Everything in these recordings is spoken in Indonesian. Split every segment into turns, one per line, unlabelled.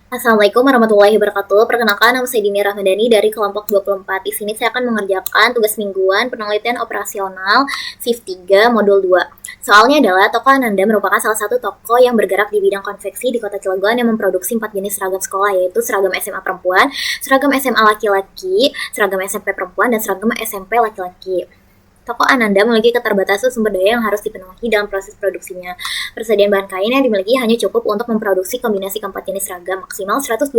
Assalamualaikum warahmatullahi wabarakatuh. Perkenalkan, nama saya Dini Rahmadani dari kelompok 24. Di sini saya akan mengerjakan tugas mingguan penelitian operasional SIF 3 modul 2. Soalnya adalah toko Ananda merupakan salah satu toko yang bergerak di bidang konveksi di Kota Cilegon yang memproduksi 4 jenis seragam sekolah, yaitu seragam SMA perempuan, seragam SMA laki-laki, seragam SMP perempuan, dan seragam SMP laki-laki. Toko Ananda memiliki keterbatasan sumber daya yang harus dipenuhi dalam proses produksinya. Persediaan bahan kain yang dimiliki hanya cukup untuk memproduksi kombinasi keempat jenis seragam maksimal 122,5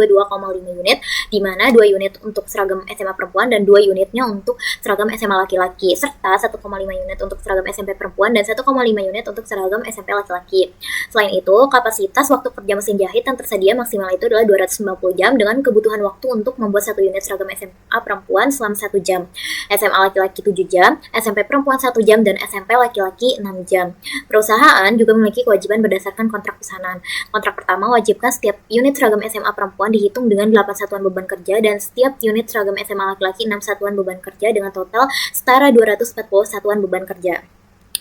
unit, di mana 2 unit untuk seragam SMA perempuan dan 2 unitnya untuk seragam SMA laki-laki, serta 1,5 unit untuk seragam SMP perempuan dan 1,5 unit untuk seragam SMP laki-laki. Selain itu, kapasitas waktu kerja mesin jahit yang tersedia maksimal itu adalah 290 jam dengan kebutuhan waktu untuk membuat 1 unit seragam SMA perempuan selama 1 jam, SMA laki-laki 7 jam, SMP perempuan 1 jam, dan SMP laki-laki 6 jam. Perusahaan juga memiliki kewajiban berdasarkan kontrak pesanan. Kontrak pertama wajibkan setiap unit seragam SMA perempuan dihitung dengan 8 satuan beban kerja dan setiap unit seragam SMA laki-laki 6 satuan beban kerja dengan total setara 240 satuan beban kerja.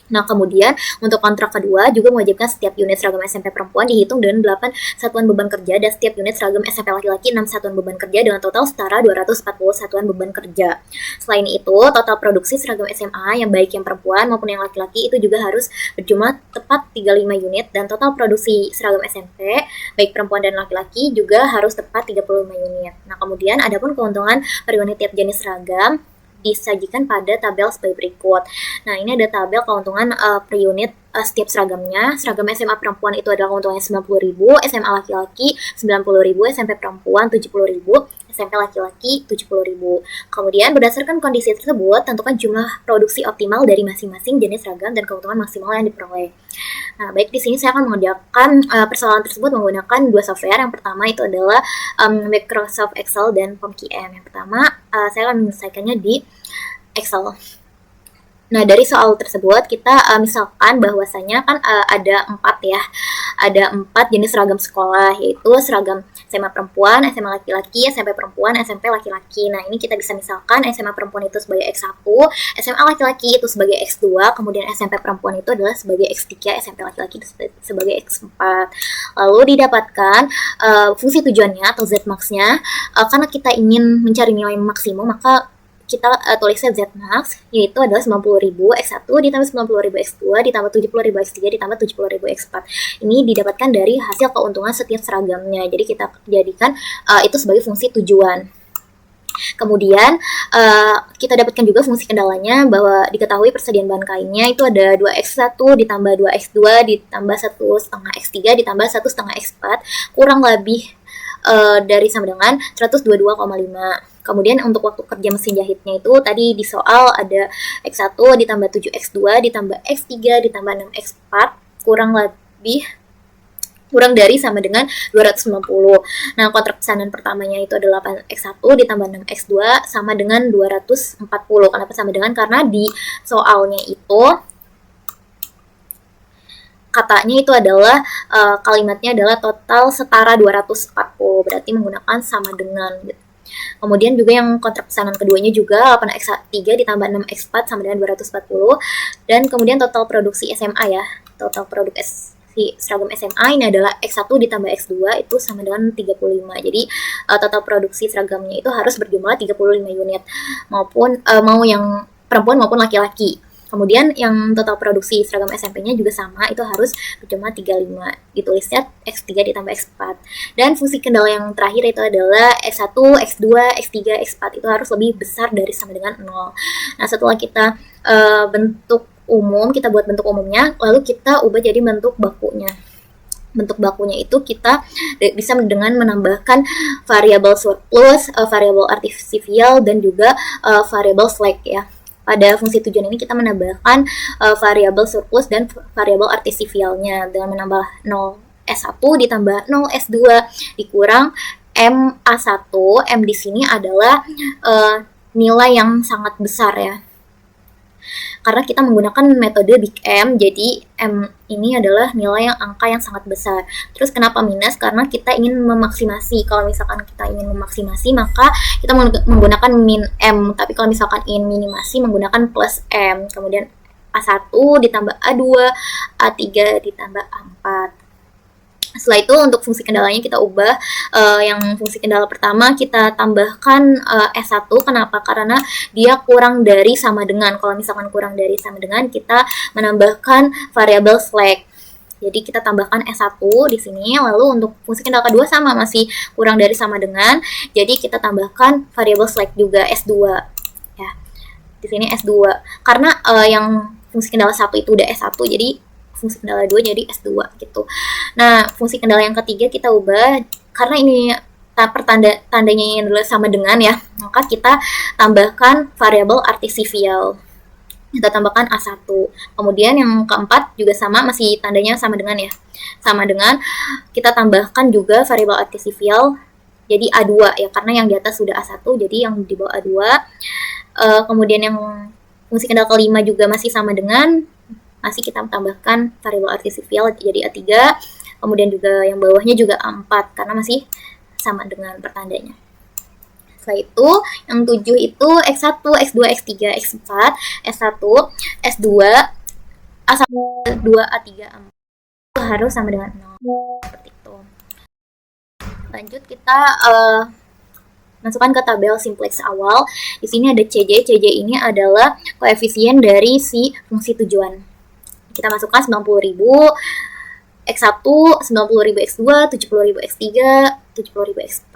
Nah, kemudian untuk kontrak kedua juga mewajibkan setiap unit seragam SMP perempuan dihitung dengan 8 satuan beban kerja dan setiap unit seragam SMP laki-laki 6 satuan beban kerja dengan total setara 240 satuan beban kerja. Selain itu, total produksi seragam SMA yang baik yang perempuan maupun yang laki-laki itu juga harus berjumlah tepat 35 unit dan total produksi seragam SMP baik perempuan dan laki-laki juga harus tepat 35 unit. Nah, kemudian adapun keuntungan per unit tiap jenis seragam disajikan pada tabel sebagai berikut. Nah, ini ada tabel keuntungan per unit setiap seragamnya. Seragam SMA perempuan itu adalah keuntungannya 90.000, SMA laki-laki 90.000, SMP perempuan 70.000, SMP laki-laki 70.000. Kemudian berdasarkan kondisi tersebut, tentukan jumlah produksi optimal dari masing-masing jenis seragam dan keuntungan maksimal yang diperoleh. Nah, baik, di sini saya akan mengerjakan persoalan tersebut menggunakan 2 software. Yang pertama itu adalah Microsoft Excel dan POMQM. Yang pertama, saya akan menyelesaikannya di Excel. Nah, dari soal tersebut kita misalkan bahwasanya kan ada 4 ya. Ada 4 jenis seragam sekolah, yaitu seragam SMA perempuan, SMA laki-laki, SMP perempuan, SMP laki-laki. Nah, ini kita bisa misalkan SMA perempuan itu sebagai X1, SMA laki-laki itu sebagai X2, kemudian SMP perempuan itu adalah sebagai X3, SMP laki-laki itu sebagai X4. Lalu didapatkan fungsi tujuannya atau Z-max-nya. Karena kita ingin mencari nilai maksimum, maka kita tulisnya Z-max, yaitu adalah 90.000 X1 ditambah 90.000 X2 ditambah 70.000 X3 ditambah 70.000 X4. Ini didapatkan dari hasil keuntungan setiap seragamnya. Jadi kita jadikan itu sebagai fungsi tujuan. Kemudian kita dapatkan juga fungsi kendalanya bahwa diketahui persediaan bahan kainnya itu ada 2X1 ditambah 2X2 ditambah 1,5 X3 ditambah 1,5 X4 kurang lebih dari sama dengan 122,5. Kemudian untuk waktu kerja mesin jahitnya itu tadi di soal ada X1 ditambah 7X2 ditambah X3 ditambah 6X4 kurang dari sama dengan 290. Nah, kontrak pesanan pertamanya itu adalah 8X1 ditambah 6X2 sama dengan 240. Kenapa sama dengan? Karena di soalnya itu katanya itu adalah kalimatnya adalah total setara 240, berarti menggunakan sama dengan gitu. Kemudian juga yang kontrak pesanan keduanya juga 8X3 ditambah 6X4 sama dengan 240. Dan kemudian total produksi SMA ya. Total produk seragam SMA ini adalah X1 ditambah X2 itu sama dengan 35. Jadi total produksi seragamnya itu harus berjumlah 35 unit. Maupun mau yang perempuan maupun laki-laki. Kemudian yang total produksi seragam SMP-nya juga sama, itu harus berjumlah 35. Ditulisnya X3 ditambah X4. Dan fungsi kendala yang terakhir itu adalah X1, X2, X3, X4 itu harus lebih besar dari sama dengan 0. Nah, setelah kita kita buat bentuk umumnya, lalu kita ubah jadi bentuk bakunya. Bentuk bakunya itu kita bisa dengan menambahkan variabel surplus, variabel artifisial, dan juga variabel slack ya. Pada fungsi tujuan ini kita menambahkan variabel surplus dan variabel artifisialnya dengan menambah 0S1 ditambah 0S2 dikurang MA1. M di sini adalah nilai yang sangat besar ya. Karena kita menggunakan metode Big M, jadi M ini adalah nilai yang angka yang sangat besar. Terus kenapa minus? Karena kita ingin memaksimasi. Kalau misalkan kita ingin memaksimasi, maka kita menggunakan min M. Tapi kalau misalkan ingin minimasi, menggunakan plus M. Kemudian A1 ditambah A2, A3 ditambah A4. Setelah itu untuk fungsi kendalanya kita ubah, yang fungsi kendala pertama kita tambahkan S1. Kenapa? Karena dia kurang dari sama dengan. Kalau misalkan kurang dari sama dengan, kita menambahkan variabel slack. Jadi kita tambahkan S1 di sini. Lalu untuk fungsi kendala kedua sama, masih kurang dari sama dengan. Jadi kita tambahkan variabel slack juga S2. Ya. Di sini S2. Karena yang fungsi kendala 1 itu udah S1, jadi fungsi kendala 2 jadi S2 gitu. Nah, fungsi kendala yang ketiga kita ubah karena ini tandanya ini adalah sama dengan ya, maka kita tambahkan variabel artificial. Kita tambahkan A1. Kemudian yang keempat juga sama, masih tandanya sama dengan ya. Sama dengan kita tambahkan juga variabel artificial jadi A2 ya, karena yang di atas sudah A1 jadi yang di bawah A2. Kemudian yang fungsi kendala kelima juga masih sama dengan, masih kita tambahkan variabel artificial jadi A3, kemudian juga yang bawahnya juga A4 karena masih sama dengan pertandanya. Setelah itu, yang 7 itu X1, X2, X3, X4, S1, S2, A1, A2, A3, A4 itu harus sama dengan 0. Seperti itu. Lanjut kita masukkan ke tabel simplex awal. Di sini ada CJ. CJ ini adalah koefisien dari si fungsi tujuan. Kita masukkan 90.000 X1, 90.000 X2, 70.000 X3, 70.000 X4.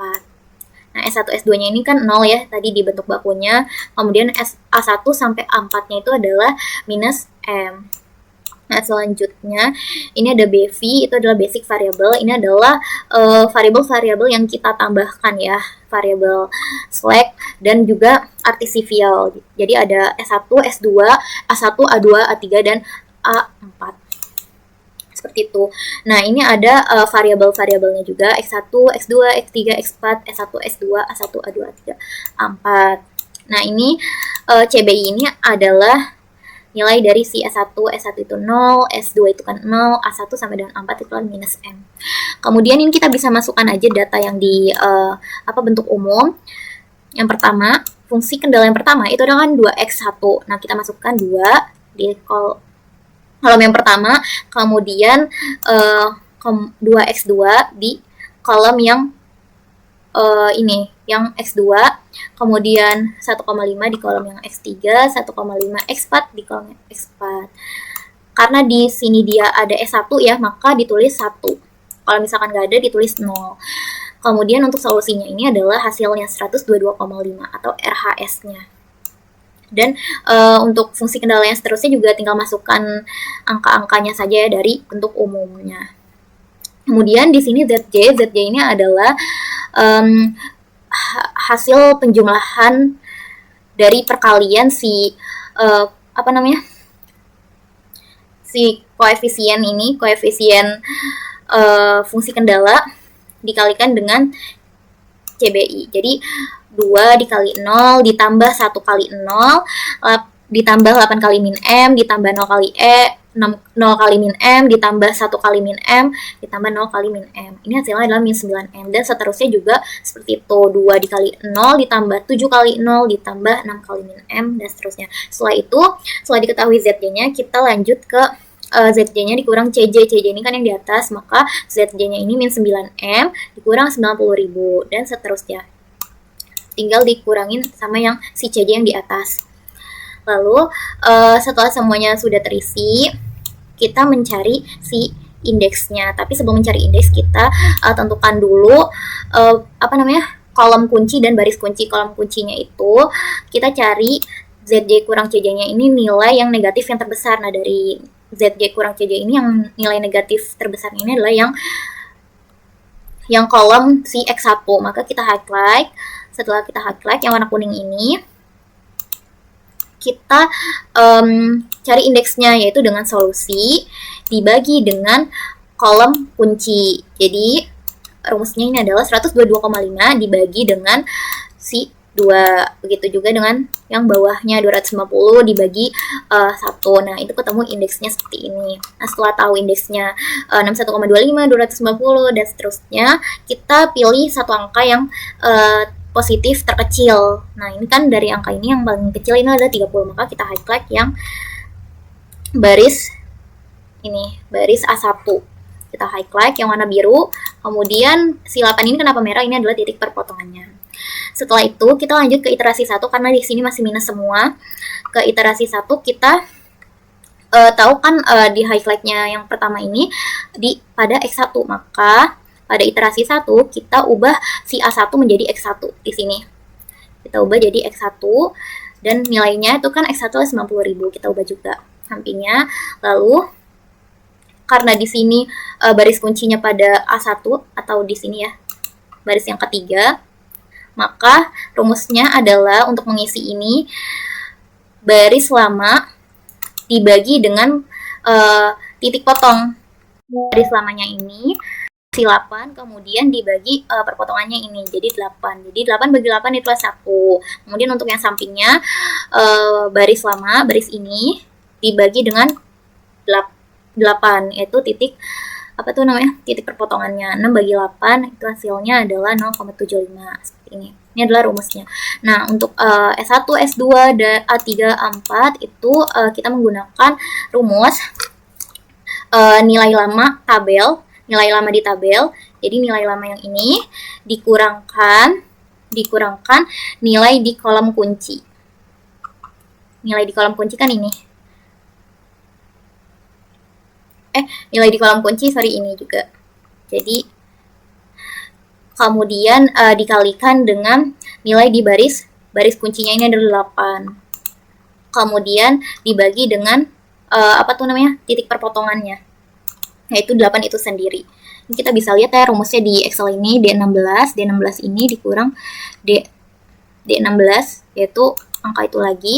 Nah, S1, S2-nya ini kan 0 ya, tadi di bentuk bakunya. Kemudian A1 sampai A4-nya itu adalah minus M. Nah, selanjutnya ini ada BV, itu adalah basic variable. Ini adalah variabel-variabel yang kita tambahkan ya, variabel slack dan juga artificial. Jadi ada S1, S2, A1, A2, A3 dan A4. Seperti itu. Nah, ini ada variabel-variabelnya juga, X1, X2, X3, X4, S1, S2, A1, A2, A3, A4. Nah, ini CBI ini adalah nilai dari si S1. S1 itu 0, S2 itu kan 0, A1 sampai dengan A4 itu kan minus M. Kemudian ini kita bisa masukkan aja data yang di bentuk umum. Yang pertama, fungsi kendala yang pertama itu adalah kan 2X1. Nah, kita masukkan 2 di kolom yang pertama, kemudian 2X2 di kolom yang ini, yang X2, kemudian 1,5 di kolom yang X3, 1,5 X4 di kolom yang X4. Karena di sini dia ada S1 ya, maka ditulis 1. Kalau misalkan nggak ada, ditulis 0. Kemudian untuk solusinya ini adalah hasilnya 122,5 atau RHS-nya. Dan untuk fungsi kendala yang seterusnya juga tinggal masukkan angka-angkanya saja ya dari bentuk umumnya. Kemudian di sini ZJ ini adalah hasil penjumlahan dari perkalian si si koefisien ini, koefisien fungsi kendala dikalikan dengan CBI. Jadi 2 dikali 0 ditambah 1 kali 0 ditambah 8 kali min M ditambah 0 kali E 0 kali min M ditambah 1 kali min M ditambah 0 kali min M. Ini hasilnya adalah min 9M dan seterusnya juga seperti itu. 2 dikali 0 ditambah 7 kali 0 ditambah 6 kali min M dan seterusnya. Setelah itu, setelah diketahui ZJ-nya, kita lanjut ke ZJ-nya dikurang CJ. CJ ini kan yang di atas, maka ZJ-nya ini min 9M dikurang 90.000 dan seterusnya. Tinggal dikurangin sama yang si CJ yang di atas. Lalu setelah semuanya sudah terisi, kita mencari si indeksnya. Tapi sebelum mencari indeks, kita tentukan dulu kolom kunci dan baris kunci. Kolom kuncinya itu kita cari ZJ kurang CJ-nya ini nilai yang negatif yang terbesar. Nah, dari ZJ kurang CJ ini yang nilai negatif terbesar ini adalah yang kolom si X1. Maka kita highlight. Setelah kita highlight yang warna kuning ini, kita cari indeksnya, yaitu dengan solusi dibagi dengan kolom kunci. Jadi rumusnya ini adalah 122,5 dibagi dengan si 2. Begitu juga dengan yang bawahnya 250 dibagi 1. Nah, itu ketemu indeksnya seperti ini. Nah, setelah tahu indeksnya 61,25, 250 dan seterusnya, kita pilih satu angka yang positif terkecil. Nah, ini kan dari angka ini yang paling kecil ini adalah 30, maka kita highlight yang baris ini, baris A1. Kita highlight yang warna biru. Kemudian si 8 ini kenapa merah? Ini adalah titik perpotongannya. Setelah itu kita lanjut ke iterasi 1 karena di sini masih minus semua. Ke iterasi 1 kita tahu kan di highlightnya yang pertama ini pada X1, maka pada iterasi 1 kita ubah si A1 menjadi X1 di sini. Kita ubah jadi X1 dan nilainya itu kan X1 90.000, kita ubah juga sampingnya. Lalu karena di sini baris kuncinya pada A1 atau di sini ya, baris yang ketiga, maka rumusnya adalah untuk mengisi ini baris lama dibagi dengan titik potong. Baris lamanya ini si 8 kemudian dibagi perpotongannya ini jadi 8. Jadi 8 bagi 8 itulah 1. Kemudian untuk yang sampingnya baris lama, baris ini dibagi dengan 8, yaitu titik apa tuh namanya, titik perpotongannya. 6 bagi 8 itu hasilnya adalah 0,75 seperti ini. Ini adalah rumusnya. Nah, untuk S1, S2, dan A3, A4 itu kita menggunakan rumus nilai lama tabel, nilai lama di tabel. Jadi nilai lama yang ini dikurangkan nilai di kolom kunci. Nilai di kolom kunci kan ini. Nilai di kolom kunci ini juga. Jadi kemudian dikalikan dengan nilai di baris kuncinya ini adalah 8. Kemudian dibagi dengan titik perpotongannya, yaitu 8 itu sendiri. Ini kita bisa lihat ya rumusnya di Excel ini, D16 ini dikurang D16, yaitu angka itu lagi,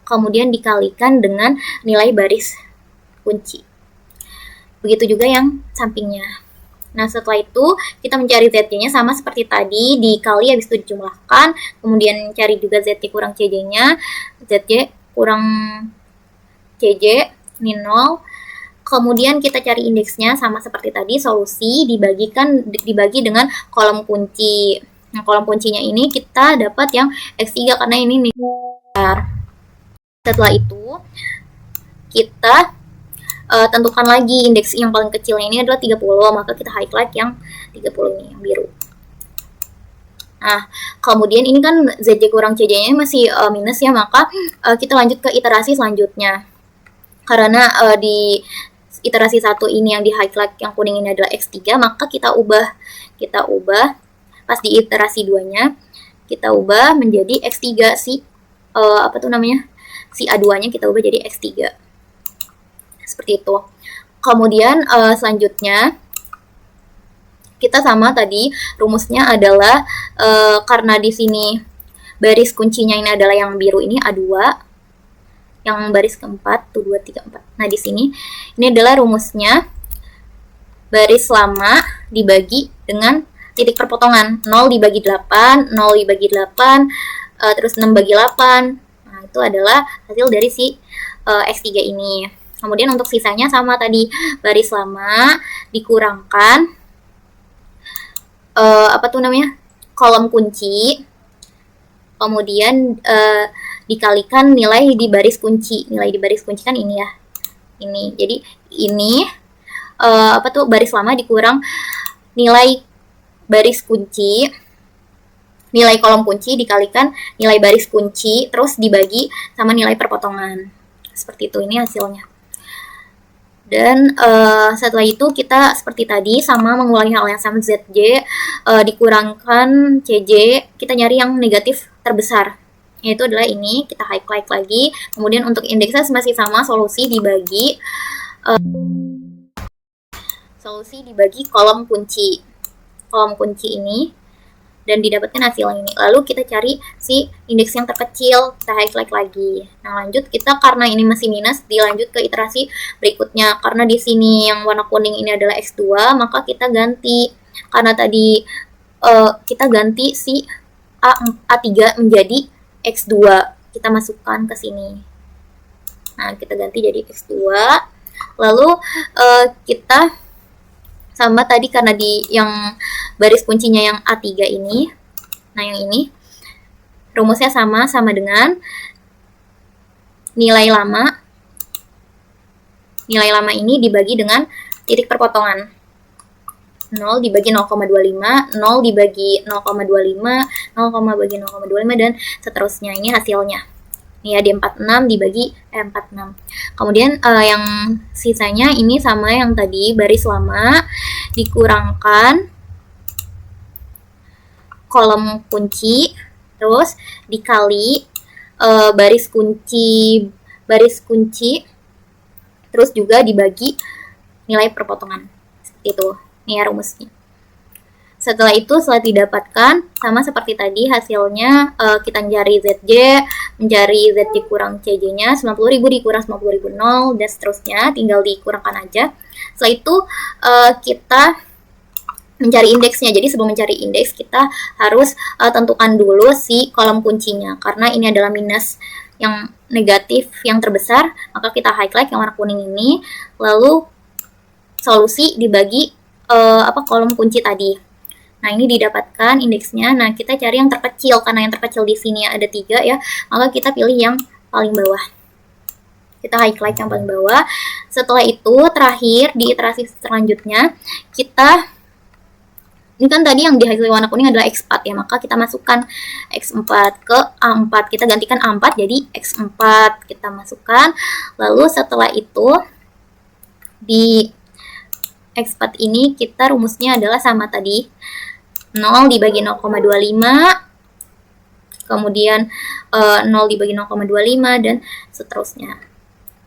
kemudian dikalikan dengan nilai baris kunci. Begitu juga yang sampingnya. Nah, setelah itu kita mencari ZJ-nya sama seperti tadi, dikali habis itu dijumlahkan, kemudian cari juga ZJ kurang CJ-nya, ZJ kurang CJ, ini 0. Kemudian kita cari indeksnya sama seperti tadi, solusi dibagi dengan kolom kunci. Nah, kolom kuncinya ini kita dapat yang X3 karena ini nih. Setelah itu kita tentukan lagi indeks yang paling kecilnya ini adalah 30, maka kita highlight yang 30 ini, yang biru. Nah, kemudian ini kan ZJ kurang CJ-nya masih minus ya, maka kita lanjut ke iterasi selanjutnya. Karena di iterasi 1 ini yang di highlight yang kuning ini adalah X3, maka kita ubah pas di iterasi 2-nya kita ubah menjadi X3 si A2-nya kita ubah jadi X3. Seperti itu. Kemudian selanjutnya kita sama tadi rumusnya adalah karena di sini baris kuncinya ini adalah yang biru ini A2, yang baris keempat 1, 2, 3, 4. Nah, di sini ini adalah rumusnya baris lama dibagi dengan titik perpotongan, 0 dibagi 8, 0 dibagi 8, terus 6 bagi 8. Nah, itu adalah hasil dari si X3 ini. Kemudian untuk sisanya sama tadi, baris lama dikurangkan kolom kunci, kemudian dikalikan nilai di baris kunci. Nilai di baris kunci kan ini ya. Ini. Jadi ini baris lama dikurang nilai baris kunci, nilai kolom kunci dikalikan nilai baris kunci, terus dibagi sama nilai perpotongan. Seperti itu, ini hasilnya. Dan setelah itu kita seperti tadi sama mengulangi hal yang sama, ZJ dikurangkan CJ, kita nyari yang negatif terbesar, yaitu adalah ini, kita highlight lagi. Kemudian untuk indeksnya masih sama, solusi dibagi kolom kunci ini dan didapatkan hasil ini. Lalu kita cari si indeks yang terkecil, kita highlight lagi. Nah, lanjut kita karena ini masih minus, dilanjut ke iterasi berikutnya. Karena di sini yang warna kuning ini adalah X2, maka kita ganti. Karena tadi kita ganti si A3 menjadi X2. Kita masukkan ke sini. Nah, kita ganti jadi X2. Lalu kita sama tadi karena di yang baris kuncinya yang A3 ini, nah yang ini rumusnya sama dengan nilai lama ini dibagi dengan titik perpotongan. 0 dibagi 0,25, 0 dibagi 0,25, 0, bagi 0,25, dan seterusnya. Ini hasilnya. Ini ya, D46 dibagi 46. Kemudian yang sisanya ini sama yang tadi, baris lama dikurangkan kolom kunci, terus dikali baris kunci, terus juga dibagi nilai perpotongan. Seperti itu. Ini ya rumusnya. Setelah itu, setelah didapatkan, sama seperti tadi hasilnya, kita mencari ZJ, mencari ZJ kurang CJ-nya, 90.000 dikurang 90.000 0, dan seterusnya, tinggal dikurangkan aja. Setelah itu, kita mencari indeksnya. Jadi sebelum mencari indeks, kita harus tentukan dulu si kolom kuncinya, karena ini adalah minus yang negatif yang terbesar, maka kita highlight yang warna kuning ini, lalu solusi dibagi kolom kunci tadi. Nah, ini didapatkan indeksnya. Nah, kita cari yang terkecil, karena yang terkecil di sini ada 3 ya, maka kita pilih yang paling bawah. Kita highlight yang paling bawah. Setelah itu, terakhir di iterasi selanjutnya, ini kan tadi yang di highlight warna kuning adalah X4 ya, maka kita masukkan X4 ke A4. Kita gantikan A4 jadi X4. Kita masukkan. Lalu setelah itu, di X4 ini kita rumusnya adalah sama tadi. 0 dibagi 0,25, kemudian 0 dibagi 0,25, dan seterusnya.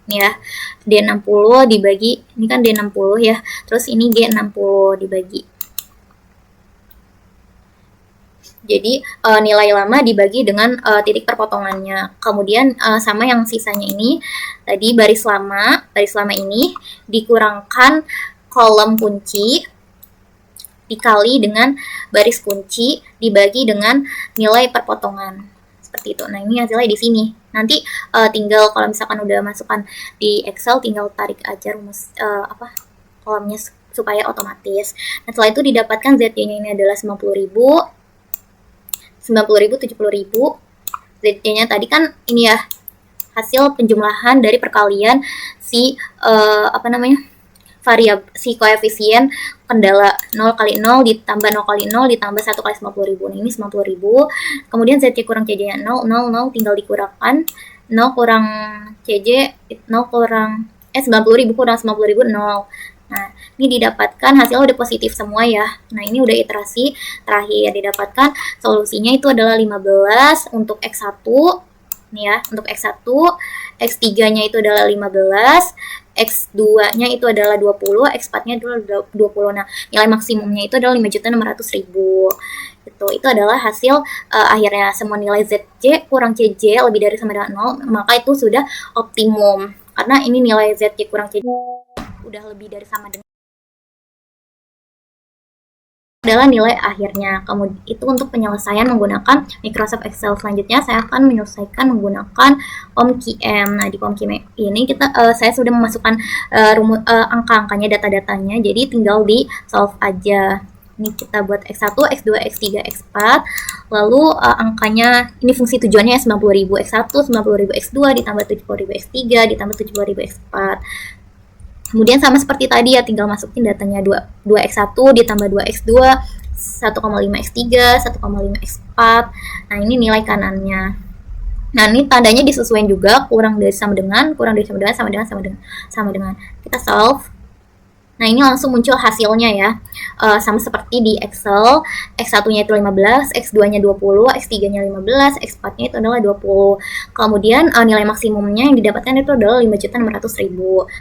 Ini ya, D60 dibagi, ini kan D60 ya, terus ini G60 dibagi. Jadi nilai lama dibagi dengan titik perpotongannya. Kemudian sama yang sisanya ini, tadi baris lama ini dikurangkan kolom kunci dikali dengan baris kunci dibagi dengan nilai perpotongan. Seperti itu. Nah, ini hasilnya di sini. Nanti tinggal kalau misalkan udah masukkan di Excel, tinggal tarik aja rumus kolomnya supaya otomatis. Nah, setelah itu didapatkan ZY-nya ini adalah 90.000, 70.000. ZY-nya tadi kan ini ya, hasil penjumlahan dari perkalian si si koefisien kendala 0 kali 0 ditambah 0 kali 0 ditambah 1 kali 90.000. Nah, ini 90.000. Kemudian ZY kurang CJ-nya 0, 0, 0 tinggal dikurangkan. 0 kurang CJ, 0 kurang 90.000 kurang 90.000, 0. Nah, ini didapatkan hasilnya udah positif semua ya. Nah, ini udah iterasi terakhir. Didapatkan solusinya itu adalah 15 untuk X1. Nih ya, untuk X1, X3-nya itu adalah 15, X2-nya itu adalah 20, X4-nya adalah 20. Nah, nilai maksimumnya itu adalah 5.600.000. Itu adalah hasil akhirnya. Semua nilai ZJ kurang CJ lebih dari sama dengan 0, maka itu sudah optimum. Karena ini nilai ZJ kurang CJ udah lebih dari sama dengan adalah nilai akhirnya. Kemudian itu untuk penyelesaian menggunakan Microsoft Excel. Selanjutnya saya akan menyelesaikan menggunakan POMQM. Nah, di POMQM ini saya sudah memasukkan angka-angkanya, data-datanya, jadi tinggal di solve aja. Ini kita buat X1, X2, X3, X4. Lalu angkanya, ini fungsi tujuannya 90.000 X1, 90.000 X2, ditambah 70.000 X3, ditambah 70.000 X4. Kemudian sama seperti tadi ya, tinggal masukin datanya 2X1 ditambah 2X2, 1,5 X3, 1,5 X4. Nah, ini nilai kanannya. Nah, ini tandanya disesuaikan juga, kurang dari sama dengan, kurang dari sama dengan, sama dengan, sama dengan, sama dengan. Kita solve. Nah, ini langsung muncul hasilnya ya. Sama seperti di Excel, X1-nya itu 15, X2-nya 20, X3-nya 15, X4-nya itu adalah 20. Kemudian nilai maksimumnya yang didapatkan itu adalah 5.600.000.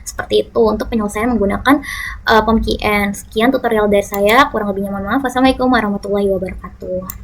Seperti itu untuk penyelesaian menggunakan POMQM. Sekian tutorial dari saya, kurang lebihnya mohon maaf. Wassalamualaikum warahmatullahi wabarakatuh.